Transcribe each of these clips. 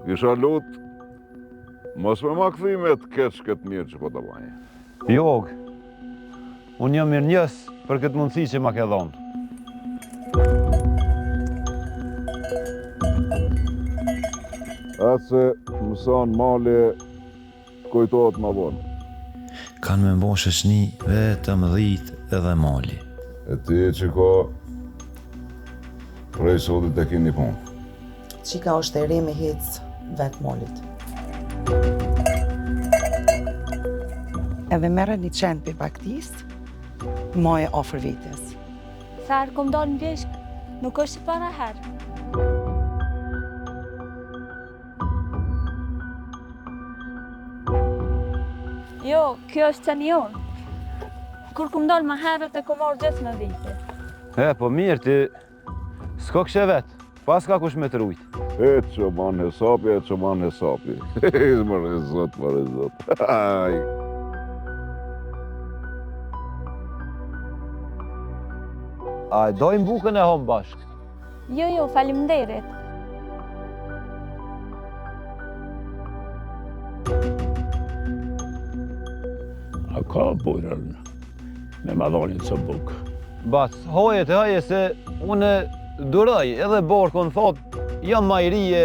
Isha lut, mos me ma këthy me të keq këtë mirë që po të bajë. Jog, unë jam mirë njës për këtë mundësi që ma ke dhonë. Atë se mëson mali të kujtohet ma vonë. Kanë me mbo shëshni vetëm 10 edhe mali. E ti që ka prej sotit e kini punë. Qika është e re me hecë vetë molit. Edhe merë një qenë për baktis, moje ofër vetës. Sa herë kom dalë në vjeshk, nuk është që para herë. Jo, kjo është qeni jonë. Kur kom dalë ma herët e kom orë gjithë në vite. Po mirë ti, s'ko këshe vetë, pas ka kush me të rujtë. E që banë hesapi, e që banë hesapi. Mërë zot. A e dojmë bukën e homë bashkë? Jo, faleminderit. A ka burën me madhonin së bukë? Bas, hoje se unë duroj edhe borkon thot, jam majrije,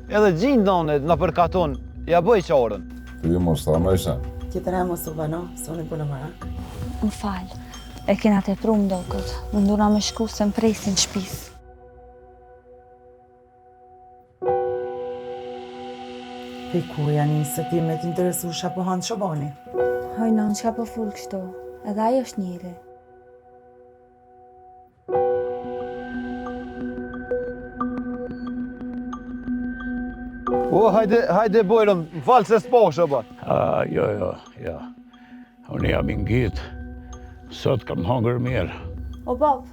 edhe gjindone në përkaton, ja bëj qarën. Ti mos ta me isha. Tjetër e mos u bano, së në bënë marak. Më falë, e kena të pru më do këtë. Më ndura me shku se më presin shpis. Pe ku janë një se ti me t'interesu shapo hanë që bani? Hajna, në qka po full kështu, edhe ajo është njëri. Hajde bojrëm, më falë se s'poshë, ba. Jo. Unë jam i ngitë. Sot kam hongër mirë. O, bab,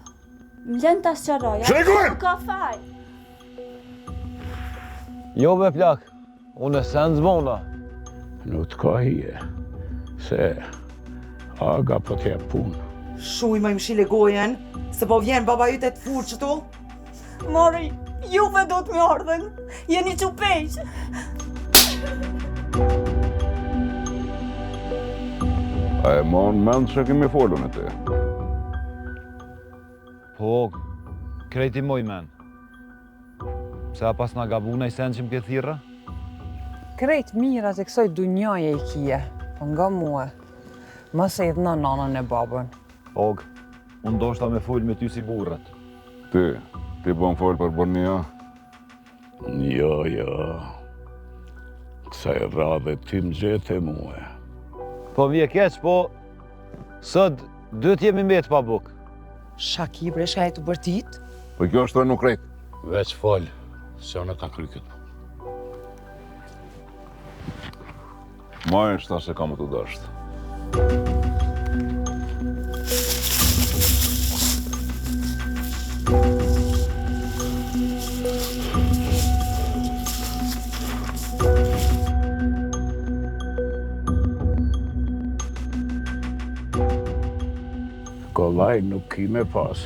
më gjenë të asqaroja. Shrekuen! Ka faj! Jo me plak, unë e sen zbona. Nuk t'ka hije, se aga po t'ja punë. Shuj më mshile gojen, se po vjen baba jute të furë që tu? Mori, juve do t'mi ardhen, jeni që pejqë. A e mon mend që kemi folën e te. Po, krejti moj men. Pse a pas nga gabuna i sen që m'ke thira? Krejt mirat e kësoj dunjaje i kije, po nga mua. Mos e idhna nanën e babën. Og, unë do shta me folë me ty si burrat. Ti po më folë për Bornia? Jo. Kësaj radhe ti më gjete mua. Po mje keq, po sot dytë jemi mbetë pa bukë. Shaki breshka e të bërtit? Po kjo është të nuk krejt. Veç falë, se unë ta kry këtë. Ma e shta se kam të dashtë. Kollaj nuk ki me pas.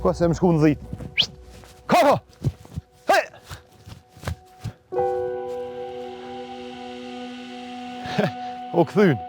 Ka se më shku në dhitë. Kaka! Hej! O këthyn.